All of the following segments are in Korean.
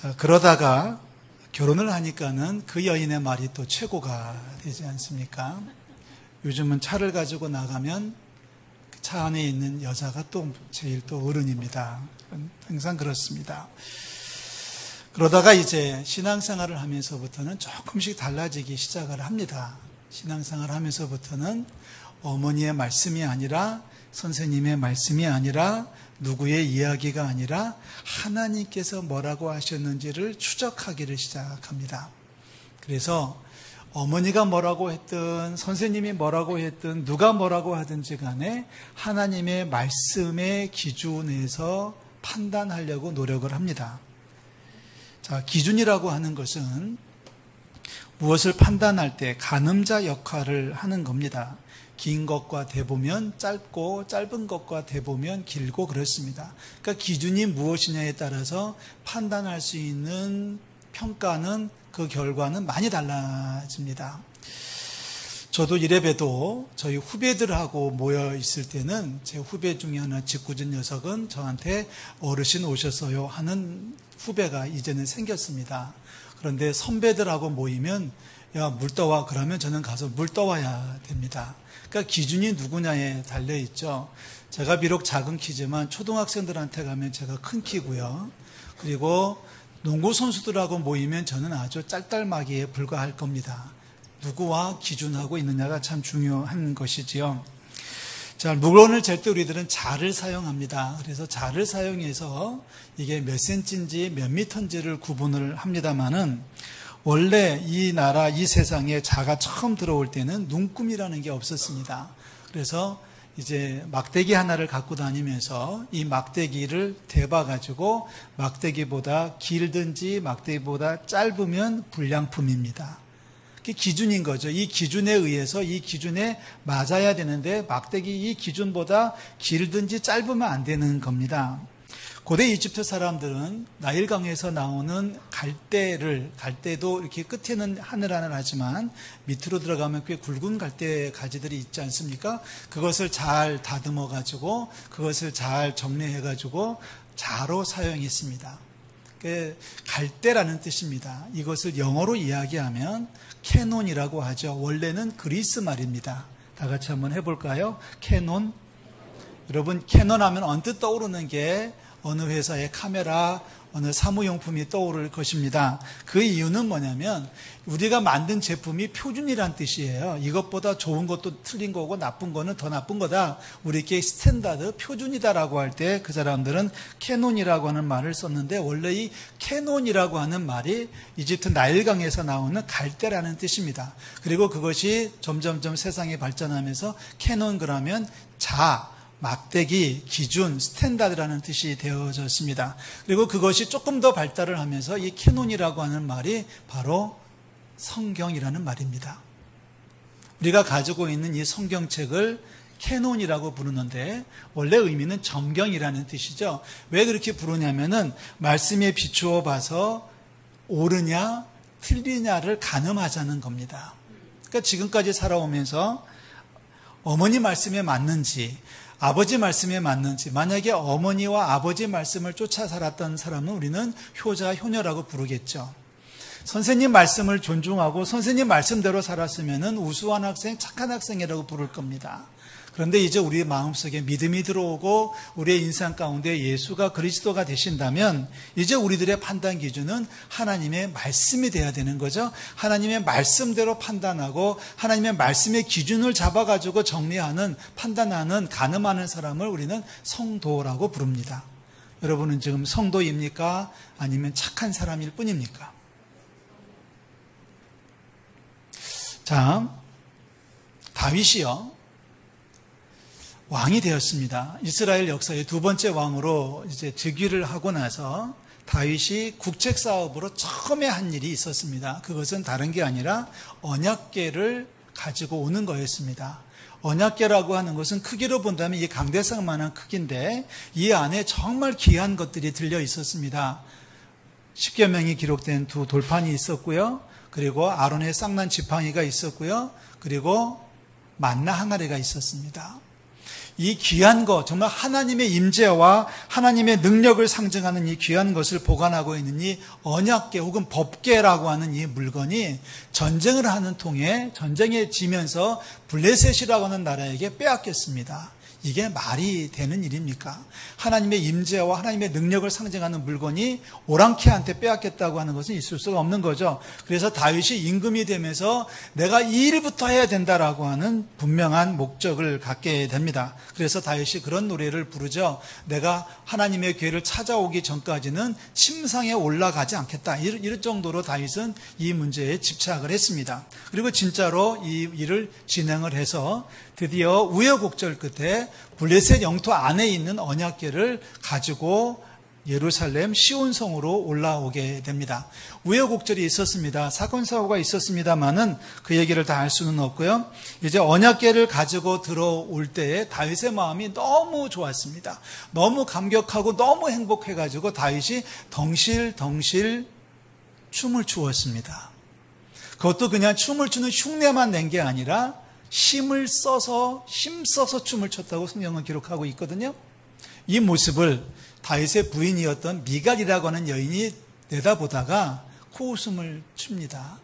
자, 그러다가 결혼을 하니까는 그 여인의 말이 또 최고가 되지 않습니까? 요즘은 차를 가지고 나가면 그 차 안에 있는 여자가 또 제일 또 어른입니다. 항상 그렇습니다. 그러다가 이제 신앙생활을 하면서부터는 조금씩 달라지기 시작을 합니다. 신앙생활을 하면서부터는 어머니의 말씀이 아니라 선생님의 말씀이 아니라 누구의 이야기가 아니라 하나님께서 뭐라고 하셨는지를 추적하기를 시작합니다. 그래서 어머니가 뭐라고 했든 선생님이 뭐라고 했든 누가 뭐라고 하든지 간에 하나님의 말씀의 기준에서 판단하려고 노력을 합니다. 자, 기준이라고 하는 것은 무엇을 판단할 때 가늠자 역할을 하는 겁니다. 긴 것과 대보면 짧고 짧은 것과 대보면 길고 그렇습니다. 그러니까 기준이 무엇이냐에 따라서 판단할 수 있는 평가는 그 결과는 많이 달라집니다. 저도 이래봬도 저희 후배들하고 모여 있을 때는 제 후배 중에 하나 짓궂은 녀석은 저한테 어르신 오셨어요 하는 후배가 이제는 생겼습니다. 그런데 선배들하고 모이면 야, 물 떠와 그러면 저는 가서 물 떠와야 됩니다. 그러니까 기준이 누구냐에 달려있죠. 제가 비록 작은 키지만 초등학생들한테 가면 제가 큰 키고요. 그리고 농구 선수들하고 모이면 저는 아주 짤달마기에 불과할 겁니다. 누구와 기준하고 있느냐가 참 중요한 것이지요. 자, 물건을 잴 때 우리들은 자를 사용합니다. 그래서 자를 사용해서 이게 몇 센치인지 몇 미터인지를 구분을 합니다만은 원래 이 나라, 이 세상에 자가 처음 들어올 때는 눈금이라는 게 없었습니다. 그래서 이제 막대기 하나를 갖고 다니면서 이 막대기를 대봐가지고 막대기보다 길든지 막대기보다 짧으면 불량품입니다. 그게 기준인 거죠. 이 기준에 의해서 이 기준에 맞아야 되는데 막대기 이 기준보다 길든지 짧으면 안 되는 겁니다. 고대 이집트 사람들은 나일강에서 나오는 갈대도 이렇게 끝에는 하늘하늘하지만 밑으로 들어가면 꽤 굵은 갈대 가지들이 있지 않습니까? 그것을 잘 다듬어 가지고 그것을 잘 정리해 가지고 자로 사용했습니다. 갈대라는 뜻입니다. 이것을 영어로 이야기하면 캐논이라고 하죠. 원래는 그리스 말입니다. 다 같이 한번 해볼까요? 캐논. 여러분 캐논 하면 언뜻 떠오르는 게 어느 회사의 카메라, 어느 사무용품이 떠오를 것입니다. 그 이유는 뭐냐면 우리가 만든 제품이 표준이란 뜻이에요. 이것보다 좋은 것도 틀린 거고 나쁜 거는 더 나쁜 거다. 우리께 스탠다드, 표준이다라고 할 때 그 사람들은 캐논이라고 하는 말을 썼는데 원래 이 캐논이라고 하는 말이 이집트 나일강에서 나오는 갈대라는 뜻입니다. 그리고 그것이 점점점 세상이 발전하면서 캐논 그러면 자, 막대기, 기준, 스탠다드라는 뜻이 되어졌습니다. 그리고 그것이 조금 더 발달을 하면서 이 캐논이라고 하는 말이 바로 성경이라는 말입니다. 우리가 가지고 있는 이 성경책을 캐논이라고 부르는데 원래 의미는 점경이라는 뜻이죠. 왜 그렇게 부르냐면은 말씀에 비추어 봐서 옳으냐 틀리냐를 가늠하자는 겁니다. 그러니까 지금까지 살아오면서 어머니 말씀에 맞는지 아버지 말씀에 맞는지, 만약에 어머니와 아버지 말씀을 쫓아 살았던 사람은 우리는 효자, 효녀라고 부르겠죠. 선생님 말씀을 존중하고 선생님 말씀대로 살았으면 우수한 학생, 착한 학생이라고 부를 겁니다. 그런데 이제 우리 마음속에 믿음이 들어오고 우리의 인생 가운데 예수가 그리스도가 되신다면 이제 우리들의 판단 기준은 하나님의 말씀이 돼야 되는 거죠. 하나님의 말씀대로 판단하고 하나님의 말씀의 기준을 잡아가지고 정리하는, 판단하는, 가늠하는 사람을 우리는 성도라고 부릅니다. 여러분은 지금 성도입니까? 아니면 착한 사람일 뿐입니까? 자, 다윗이요. 왕이 되었습니다. 이스라엘 역사의 두 번째 왕으로 이제 즉위를 하고 나서 다윗이 국책 사업으로 처음에 한 일이 있었습니다. 그것은 다른 게 아니라 언약궤를 가지고 오는 거였습니다. 언약궤라고 하는 것은 크기로 본다면 이 강대상만한 크기인데 이 안에 정말 귀한 것들이 들려 있었습니다. 십계명이 기록된 두 돌판이 있었고요. 그리고 아론의 쌍난 지팡이가 있었고요. 그리고 만나 항아리가 있었습니다. 이 귀한 것, 정말 하나님의 임재와 하나님의 능력을 상징하는 이 귀한 것을 보관하고 있는 이 언약궤 혹은 법궤라고 하는 이 물건이 전쟁을 하는 통에 전쟁에 지면서 블레셋이라고 하는 나라에게 빼앗겼습니다. 이게 말이 되는 일입니까? 하나님의 임재와 하나님의 능력을 상징하는 물건이 오랑캐한테 빼앗겼다고 하는 것은 있을 수가 없는 거죠. 그래서 다윗이 임금이 되면서 내가 이 일부터 해야 된다라고 하는 분명한 목적을 갖게 됩니다. 그래서 다윗이 그런 노래를 부르죠. 내가 하나님의 궤를 찾아오기 전까지는 침상에 올라가지 않겠다. 이럴 정도로 다윗은 이 문제에 집착을 했습니다. 그리고 진짜로 이 일을 진행을 해서 드디어 우여곡절 끝에 블레셋 영토 안에 있는 언약궤를 가지고 예루살렘 시온성으로 올라오게 됩니다. 우여곡절이 있었습니다. 사건 사고가 있었습니다만은 그 얘기를 다 할 수는 없고요. 이제 언약궤를 가지고 들어올 때에 다윗의 마음이 너무 좋았습니다. 너무 감격하고 너무 행복해가지고 다윗이 덩실덩실 춤을 추었습니다. 그것도 그냥 춤을 추는 흉내만 낸 게 아니라 힘써서 춤을 췄다고 성경은 기록하고 있거든요. 이 모습을 다윗의 부인이었던 미갈이라고 하는 여인이 내다보다가 코웃음을 춥니다.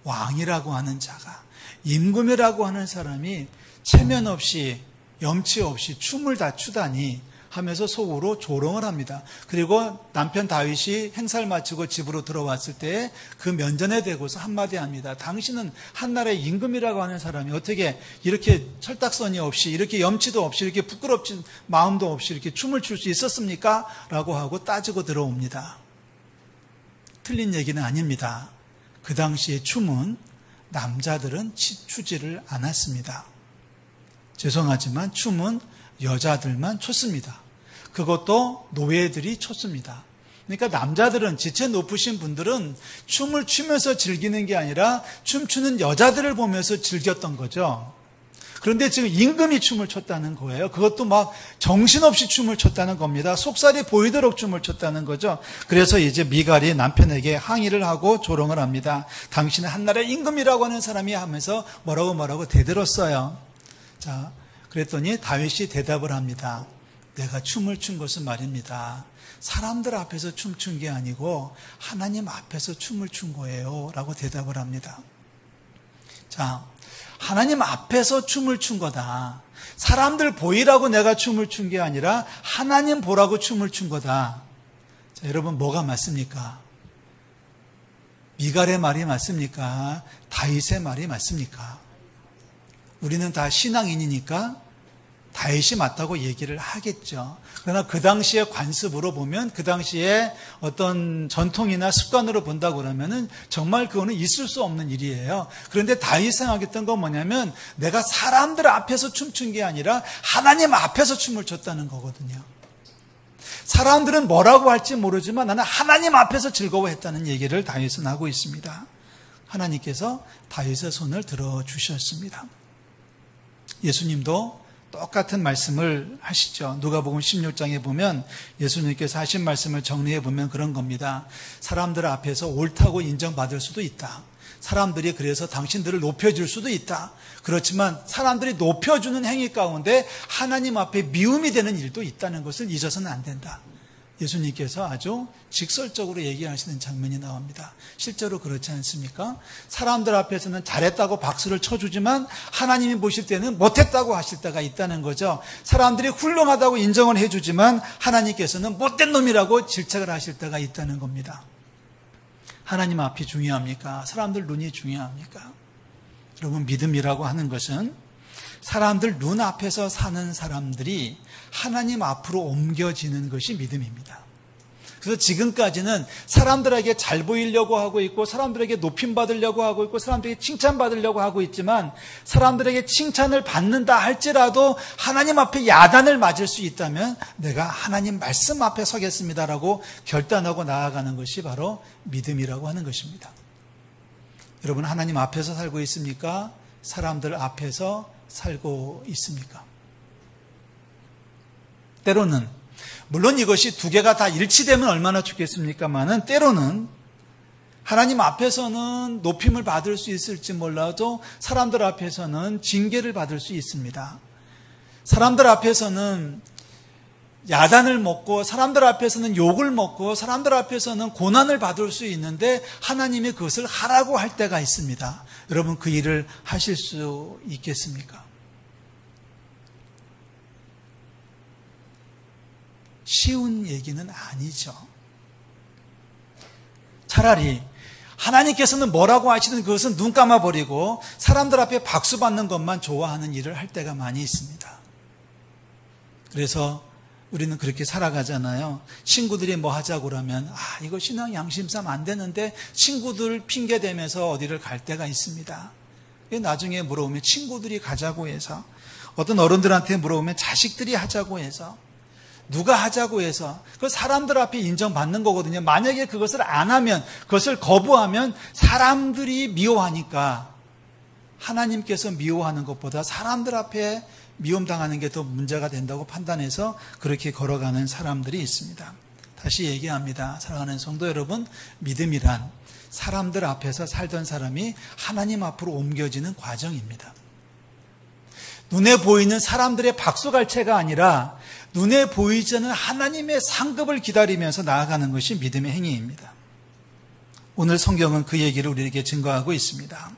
왕이라고 하는 자가, 임금이라고 하는 사람이 체면 없이 염치 없이 춤을 다 추다니 하면서 속으로 조롱을 합니다. 그리고 남편 다윗이 행사를 마치고 집으로 들어왔을 때 그 면전에 대고서 한마디 합니다. 당신은 한나라의 임금이라고 하는 사람이 어떻게 이렇게 철딱서니 없이 이렇게 염치도 없이 이렇게 부끄럽진 마음도 없이 이렇게 춤을 출 수 있었습니까? 라고 하고 따지고 들어옵니다. 틀린 얘기는 아닙니다. 그 당시의 춤은 남자들은 추지를 않았습니다. 죄송하지만 춤은 여자들만 췄습니다. 그것도 노예들이 췄습니다. 그러니까 남자들은, 지체 높으신 분들은 춤을 추면서 즐기는 게 아니라 춤추는 여자들을 보면서 즐겼던 거죠. 그런데 지금 임금이 춤을 췄다는 거예요. 그것도 막 정신없이 춤을 췄다는 겁니다. 속살이 보이도록 춤을 췄다는 거죠. 그래서 이제 미갈이 남편에게 항의를 하고 조롱을 합니다. 당신은 한나라의 임금이라고 하는 사람이 하면서 뭐라고 대들었어요. 자, 그랬더니 다윗이 대답을 합니다. 내가 춤을 춘 것은 말입니다. 사람들 앞에서 춤춘 게 아니고 하나님 앞에서 춤을 춘 거예요. 라고 대답을 합니다. 자, 하나님 앞에서 춤을 춘 거다. 사람들 보이라고 내가 춤을 춘 게 아니라 하나님 보라고 춤을 춘 거다. 자, 여러분 뭐가 맞습니까? 미갈의 말이 맞습니까? 다윗의 말이 맞습니까? 우리는 다 신앙인이니까 다윗이 맞다고 얘기를 하겠죠. 그러나 그 당시의 관습으로 보면, 그 당시에 어떤 전통이나 습관으로 본다고 그러면은 정말 그거는 있을 수 없는 일이에요. 그런데 다윗이 생각했던 건 뭐냐면 내가 사람들 앞에서 춤춘 게 아니라 하나님 앞에서 춤을 췄다는 거거든요. 사람들은 뭐라고 할지 모르지만 나는 하나님 앞에서 즐거워했다는 얘기를 다윗은 하고 있습니다. 하나님께서 다윗의 손을 들어주셨습니다. 예수님도 똑같은 말씀을 하시죠. 누가복음 16장에 보면 예수님께서 하신 말씀을 정리해 보면 그런 겁니다. 사람들 앞에서 옳다고 인정받을 수도 있다. 사람들이 그래서 당신들을 높여줄 수도 있다. 그렇지만 사람들이 높여주는 행위 가운데 하나님 앞에 미움이 되는 일도 있다는 것을 잊어서는 안 된다. 예수님께서 아주 직설적으로 얘기하시는 장면이 나옵니다. 실제로 그렇지 않습니까? 사람들 앞에서는 잘했다고 박수를 쳐주지만 하나님이 보실 때는 못했다고 하실 때가 있다는 거죠. 사람들이 훌륭하다고 인정을 해주지만 하나님께서는 못된 놈이라고 질책을 하실 때가 있다는 겁니다. 하나님 앞이 중요합니까? 사람들 눈이 중요합니까? 여러분, 믿음이라고 하는 것은 사람들 눈앞에서 사는 사람들이 하나님 앞으로 옮겨지는 것이 믿음입니다. 그래서 지금까지는 사람들에게 잘 보이려고 하고 있고 사람들에게 높임 받으려고 하고 있고 사람들에게 칭찬받으려고 하고 있지만 사람들에게 칭찬을 받는다 할지라도 하나님 앞에 야단을 맞을 수 있다면 내가 하나님 말씀 앞에 서겠습니다라고 결단하고 나아가는 것이 바로 믿음이라고 하는 것입니다. 여러분, 하나님 앞에서 살고 있습니까? 사람들 앞에서 살고 있습니까? 때로는, 물론 이것이 두 개가 다 일치되면 얼마나 좋겠습니까만은 때로는 하나님 앞에서는 높임을 받을 수 있을지 몰라도 사람들 앞에서는 징계를 받을 수 있습니다. 사람들 앞에서는 야단을 먹고 사람들 앞에서는 욕을 먹고 사람들 앞에서는 고난을 받을 수 있는데 하나님이 그것을 하라고 할 때가 있습니다. 여러분 그 일을 하실 수 있겠습니까? 쉬운 얘기는 아니죠. 차라리 하나님께서는 뭐라고 하시든 그것은 눈 감아버리고 사람들 앞에 박수 받는 것만 좋아하는 일을 할 때가 많이 있습니다. 그래서 우리는 그렇게 살아가잖아요. 친구들이 뭐 하자고 그러면 이거 신앙 양심상 안 되는데 친구들 핑계 대면서 어디를 갈 때가 있습니다. 나중에 물어보면 친구들이 가자고 해서, 어떤 어른들한테 물어보면 자식들이 하자고 해서, 누가 하자고 해서, 그 사람들 앞에 인정받는 거거든요. 만약에 그것을 안 하면, 그것을 거부하면 사람들이 미워하니까 하나님께서 미워하는 것보다 사람들 앞에 미움당하는 게 더 문제가 된다고 판단해서 그렇게 걸어가는 사람들이 있습니다. 다시 얘기합니다. 사랑하는 성도 여러분, 믿음이란 사람들 앞에서 살던 사람이 하나님 앞으로 옮겨지는 과정입니다. 눈에 보이는 사람들의 박수갈채가 아니라 눈에 보이지 않는 하나님의 상급을 기다리면서 나아가는 것이 믿음의 행위입니다. 오늘 성경은 그 얘기를 우리에게 증거하고 있습니다.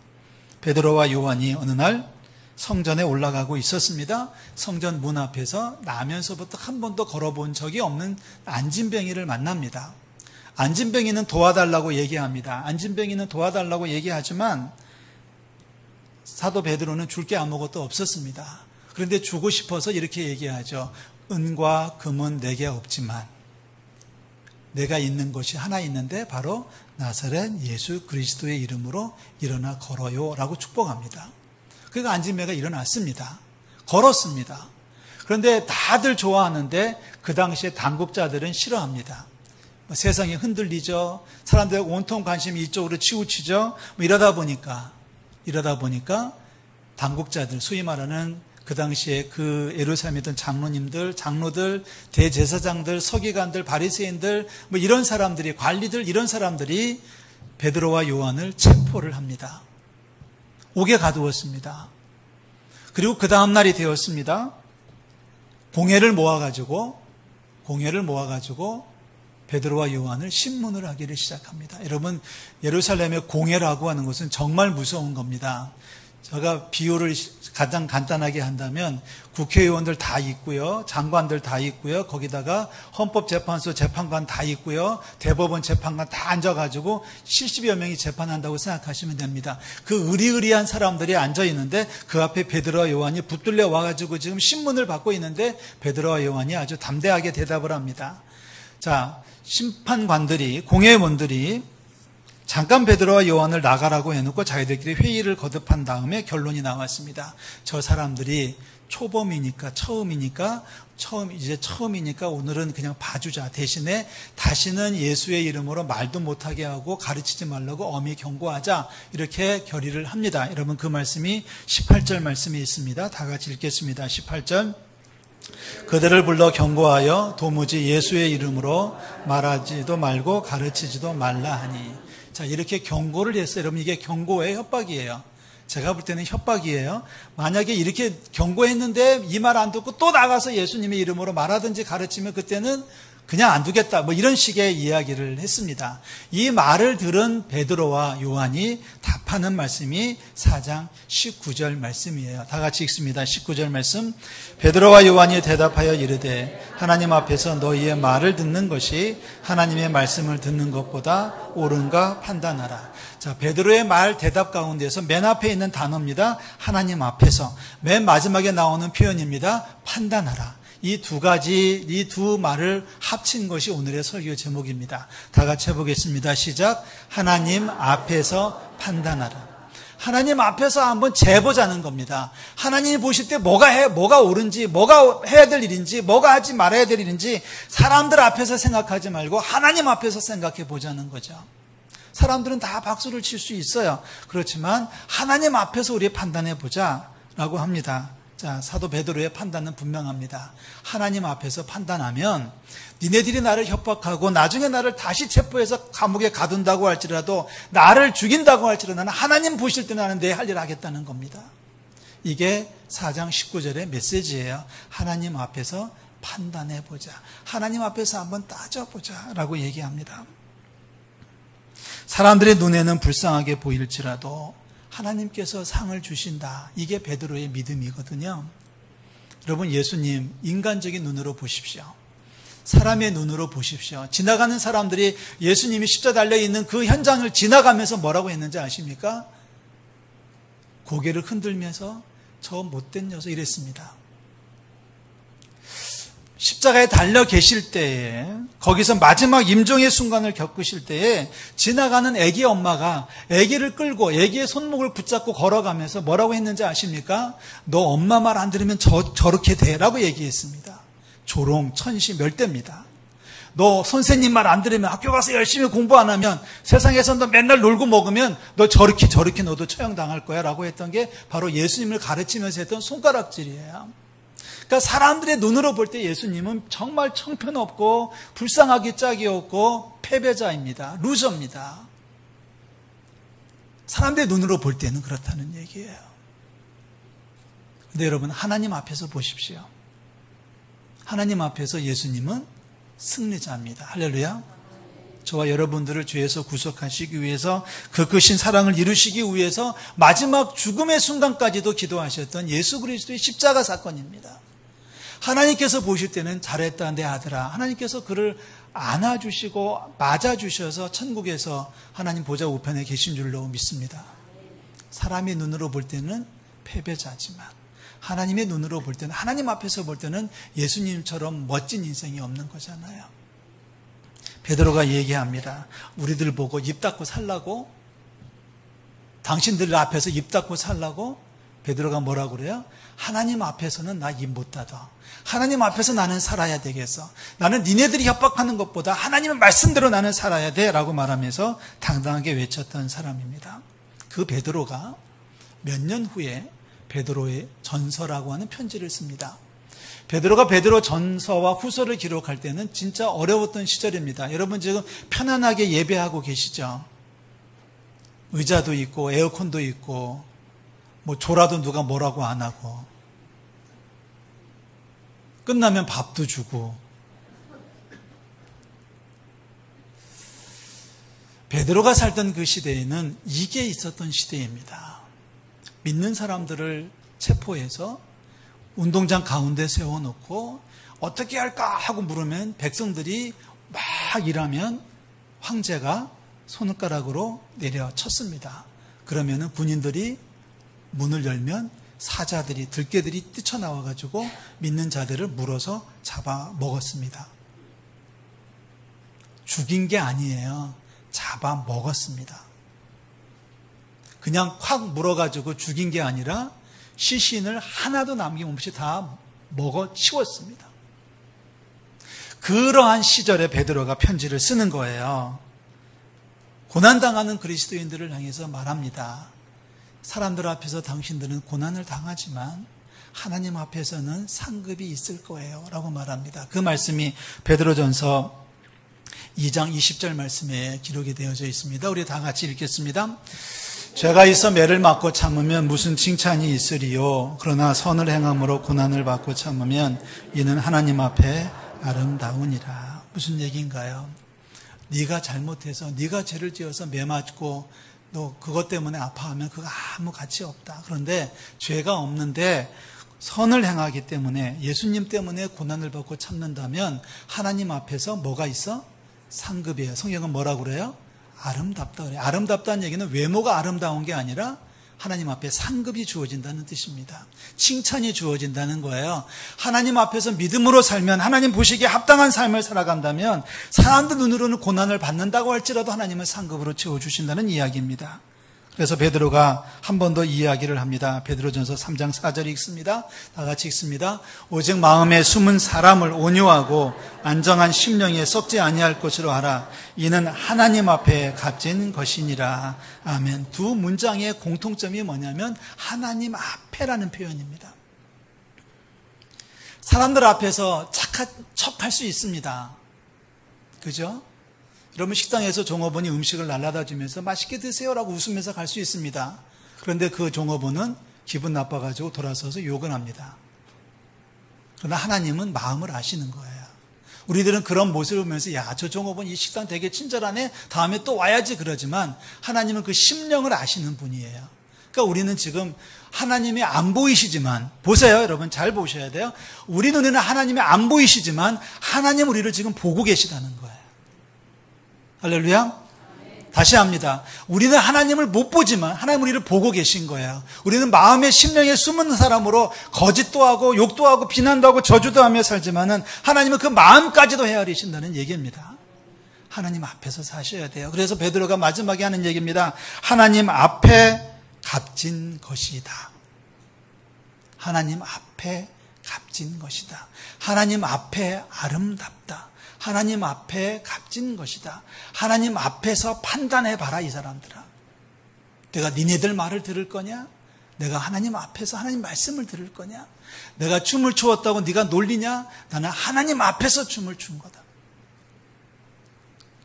베드로와 요한이 어느 날 성전에 올라가고 있었습니다. 성전 문 앞에서 나면서부터 한 번도 걸어본 적이 없는 안진뱅이를 만납니다. 안진뱅이는 도와달라고 얘기합니다. 안진뱅이는 도와달라고 얘기하지만 사도 베드로는 줄 게 아무것도 없었습니다. 그런데 주고 싶어서 이렇게 얘기하죠. 은과 금은 내게 없지만 내가 있는 것이 하나 있는데 바로 나사렛 예수 그리스도의 이름으로 일어나 걸어요 라고 축복합니다. 그러니까 안진뱅이가 일어났습니다. 걸었습니다. 그런데 다들 좋아하는데 그 당시에 당국자들은 싫어합니다. 세상이 흔들리죠. 사람들의 온통 관심이 이쪽으로 치우치죠. 이러다 보니까 당국자들, 소위 말하는 그 당시에 그 예루살렘에 있던 장로님들, 장로들, 대제사장들, 서기관들, 바리새인들, 이런 사람들이, 관리들, 이런 사람들이 베드로와 요한을 체포를 합니다. 옥에 가두었습니다. 그리고 그 다음 날이 되었습니다. 공회를 모아가지고 베드로와 요한을 신문을 하기를 시작합니다. 여러분, 예루살렘의 공회라고 하는 것은 정말 무서운 겁니다. 제가 비유를 가장 간단하게 한다면 국회의원들 다 있고요. 장관들 다 있고요. 거기다가 헌법재판소 재판관 다 있고요. 대법원 재판관 다 앉아가지고 70여 명이 재판한다고 생각하시면 됩니다. 그 의리의리한 사람들이 앉아있는데 그 앞에 베드로와 요한이 붙들려 와가지고 지금 신문을 받고 있는데 베드로와 요한이 아주 담대하게 대답을 합니다. 자, 심판관들이, 공회의원들이 잠깐 베드로와 요한을 나가라고 해놓고 자기들끼리 회의를 거듭한 다음에 결론이 나왔습니다. 저 사람들이 초범이니까 처음이니까 오늘은 그냥 봐주자. 대신에 다시는 예수의 이름으로 말도 못하게 하고 가르치지 말라고 엄히 경고하자. 이렇게 결의를 합니다. 여러분 그 말씀이 18절 말씀이 있습니다. 다 같이 읽겠습니다. 18절. 그들을 불러 경고하여 도무지 예수의 이름으로 말하지도 말고 가르치지도 말라 하니. 자, 이렇게 경고를 했어요. 여러분, 이게 경고예요, 협박이에요? 제가 볼 때는 협박이에요. 만약에 이렇게 경고했는데 이 말 안 듣고 또 나가서 예수님의 이름으로 말하든지 가르치면 그때는 그냥 안 두겠다. 이런 식의 이야기를 했습니다. 이 말을 들은 베드로와 요한이 답하는 말씀이 4장 19절 말씀이에요. 다 같이 읽습니다. 19절 말씀. 베드로와 요한이 대답하여 이르되 하나님 앞에서 너희의 말을 듣는 것이 하나님의 말씀을 듣는 것보다 옳은가 판단하라. 자, 베드로의 말 대답 가운데서 맨 앞에 있는 단어입니다. 하나님 앞에서. 맨 마지막에 나오는 표현입니다. 판단하라. 이 두 말을 합친 것이 오늘의 설교 제목입니다. 다 같이 해보겠습니다. 시작. 하나님 앞에서 판단하라. 하나님 앞에서 한번 재보자는 겁니다. 하나님이 보실 때 뭐가 옳은지, 뭐가 해야 될 일인지, 뭐가 하지 말아야 될 일인지 사람들 앞에서 생각하지 말고 하나님 앞에서 생각해 보자는 거죠. 사람들은 다 박수를 칠 수 있어요. 그렇지만 하나님 앞에서 우리 판단해 보자라고 합니다. 자, 사도 베드로의 판단은 분명합니다. 하나님 앞에서 판단하면 니네들이 나를 협박하고 나중에 나를 다시 체포해서 감옥에 가둔다고 할지라도 나를 죽인다고 할지라도 나는 하나님 보실 때 나는 내 할 일을 하겠다는 겁니다. 이게 4장 19절의 메시지예요. 하나님 앞에서 판단해보자. 하나님 앞에서 한번 따져보자 라고 얘기합니다. 사람들의 눈에는 불쌍하게 보일지라도 하나님께서 상을 주신다. 이게 베드로의 믿음이거든요. 여러분, 예수님 인간적인 눈으로 보십시오. 사람의 눈으로 보십시오. 지나가는 사람들이 예수님이 십자가 달려있는 그 현장을 지나가면서 뭐라고 했는지 아십니까? 고개를 흔들면서 저 못된 녀석 이랬습니다. 십자가에 달려 계실 때에, 거기서 마지막 임종의 순간을 겪으실 때에 지나가는 아기 엄마가 아기를 끌고 아기의 손목을 붙잡고 걸어가면서 뭐라고 했는지 아십니까? 너 엄마 말 안 들으면 저렇게 돼 라고 얘기했습니다. 조롱, 천시, 멸대입니다. 너 선생님 말 안 들으면 학교 가서 열심히 공부 안 하면 세상에서 너 맨날 놀고 먹으면 너 저렇게 너도 처형당할 거야 라고 했던 게 바로 예수님을 가르치면서 했던 손가락질이에요. 그러니까 사람들의 눈으로 볼 때 예수님은 정말 형편없고 불쌍하기 짝이 없고 패배자입니다. 루저입니다. 사람들의 눈으로 볼 때는 그렇다는 얘기예요. 근데 여러분, 하나님 앞에서 보십시오. 하나님 앞에서 예수님은 승리자입니다. 할렐루야. 저와 여러분들을 죄에서 구속하시기 위해서 그 크신 사랑을 이루시기 위해서 마지막 죽음의 순간까지도 기도하셨던 예수 그리스도의 십자가 사건입니다. 하나님께서 보실 때는 잘했다 내 아들아. 하나님께서 그를 안아주시고 맞아주셔서 천국에서 하나님 보좌 우편에 계신 줄로 믿습니다. 사람의 눈으로 볼 때는 패배자지만 하나님의 눈으로 볼 때는, 하나님 앞에서 볼 때는 예수님처럼 멋진 인생이 없는 거잖아요. 베드로가 얘기합니다. 우리들 보고 입 닫고 살라고? 당신들 앞에서 입 닫고 살라고? 베드로가 뭐라고 그래요? 하나님 앞에서는 나 입 못 닫아. 하나님 앞에서 나는 살아야 되겠어. 나는 니네들이 협박하는 것보다 하나님의 말씀대로 나는 살아야 돼 라고 말하면서 당당하게 외쳤던 사람입니다. 그 베드로가 몇 년 후에 베드로의 전서라고 하는 편지를 씁니다. 베드로가 베드로 전서와 후서를 기록할 때는 진짜 어려웠던 시절입니다. 여러분 지금 편안하게 예배하고 계시죠? 의자도 있고 에어컨도 있고 뭐 졸아도 누가 뭐라고 안 하고 끝나면 밥도 주고. 베드로가 살던 그 시대에는 이게 있었던 시대입니다. 믿는 사람들을 체포해서 운동장 가운데 세워놓고 어떻게 할까 하고 물으면 백성들이 막 일하면 황제가 손가락으로 내려쳤습니다. 그러면은 군인들이 문을 열면 사자들이, 들개들이 뛰쳐나와가지고 믿는 자들을 물어서 잡아 먹었습니다. 죽인 게 아니에요. 잡아 먹었습니다. 그냥 확 물어가지고 죽인 게 아니라 시신을 하나도 남김없이 다 먹어 치웠습니다. 그러한 시절에 베드로가 편지를 쓰는 거예요. 고난당하는 그리스도인들을 향해서 말합니다. 사람들 앞에서 당신들은 고난을 당하지만 하나님 앞에서는 상급이 있을 거예요 라고 말합니다. 그 말씀이 베드로전서 2장 20절 말씀에 기록이 되어져 있습니다. 우리 다 같이 읽겠습니다. 죄가 있어 매를 맞고 참으면 무슨 칭찬이 있으리요. 그러나 선을 행함으로 고난을 받고 참으면 이는 하나님 앞에 아름다우니라. 무슨 얘기인가요? 네가 잘못해서 네가 죄를 지어서 매 맞고 너 그것 때문에 아파하면 그거 아무 가치 없다. 그런데 죄가 없는데 선을 행하기 때문에 예수님 때문에 고난을 받고 참는다면 하나님 앞에서 뭐가 있어? 상급이에요. 성경은 뭐라고 그래요? 아름답다 그래요. 아름답다는 얘기는 외모가 아름다운 게 아니라 하나님 앞에 상급이 주어진다는 뜻입니다. 칭찬이 주어진다는 거예요. 하나님 앞에서 믿음으로 살면, 하나님 보시기에 합당한 삶을 살아간다면 사람들 눈으로는 고난을 받는다고 할지라도 하나님은 상급으로 채워주신다는 이야기입니다. 그래서 베드로가 한 번 더 이야기를 합니다. 베드로전서 3장 4절 읽습니다. 다 같이 읽습니다. 오직 마음에 숨은 사람을 온유하고 안정한 심령에 썩지 아니할 것으로 하라. 이는 하나님 앞에 값진 것이니라. 아멘. 두 문장의 공통점이 뭐냐면 하나님 앞에라는 표현입니다. 사람들 앞에서 착한 척할 수 있습니다. 그죠? 여러분 식당에서 종업원이 음식을 날라다 주면서 맛있게 드세요라고 웃으면서 갈 수 있습니다. 그런데 그 종업원은 기분 나빠가지고 돌아서서 욕을 합니다. 그러나 하나님은 마음을 아시는 거예요. 우리들은 그런 모습을 보면서 야, 저 종업원 이 식당 되게 친절하네, 다음에 또 와야지 그러지만 하나님은 그 심령을 아시는 분이에요. 그러니까 우리는 지금 하나님이 안 보이시지만, 보세요 여러분, 잘 보셔야 돼요. 우리 눈에는 하나님이 안 보이시지만 하나님 우리를 지금 보고 계시다는 거예요. 할렐루야. 다시 합니다. 우리는 하나님을 못 보지만 하나님 우리를 보고 계신 거예요. 우리는 마음의 심령에 숨은 사람으로 거짓도 하고 욕도 하고 비난도 하고 저주도 하며 살지만은 하나님은 그 마음까지도 헤아리신다는 얘기입니다. 하나님 앞에서 사셔야 돼요. 그래서 베드로가 마지막에 하는 얘기입니다. 하나님 앞에 값진 것이다. 하나님 앞에 값진 것이다. 하나님 앞에 아름답다. 하나님 앞에 값진 것이다. 하나님 앞에서 판단해봐라 이 사람들아. 내가 니네들 말을 들을 거냐? 내가 하나님 앞에서 하나님 말씀을 들을 거냐? 내가 춤을 추었다고 네가 놀리냐? 나는 하나님 앞에서 춤을 춘 거다.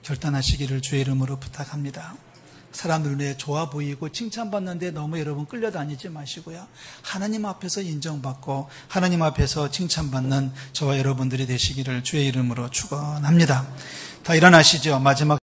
결단하시기를 주의 이름으로 부탁합니다. 사람들 눈에 좋아 보이고 칭찬받는데 너무 여러분 끌려다니지 마시고요. 하나님 앞에서 인정받고 하나님 앞에서 칭찬받는 저와 여러분들이 되시기를 주의 이름으로 축원합니다. 다 일어나시죠. 마지막